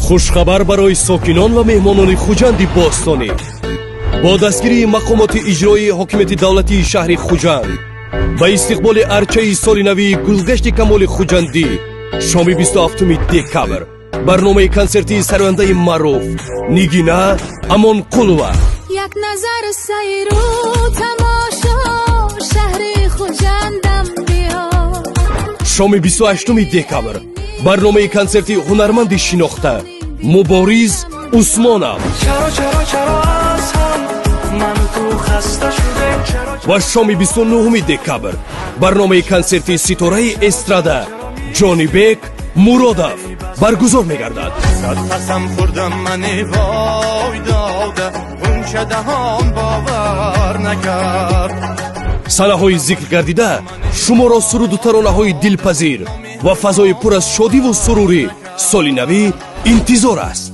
хушхабар барои сокинон ва меҳмонони хуҷанди бостонӣ. бо дастгирии мақомоти иҷроии ҳокимияти давлатии шаҳри Хуҷанд ба истиқболи арчаи соли навии гулгашти камоли хуҷандӣ шоми 27 декабр барномаи консертии сарояндаи маъруф Нигина Амонқулова як назар сайру тамошо шаҳри Хуҷандам биё. шоми 28 декабр барномаи консерти ҳунарманди шинохта Мубориз Усмонов ва шоми 29 декабр барномаи консерти ситораи эстрада Ҷонибек Муродов баргузор мегардад. санаҳои зикр гардида шуморо суруду таронаҳои дилпазир ва фазои пур аз шодиву сурурӣ соли навӣ интизор аст.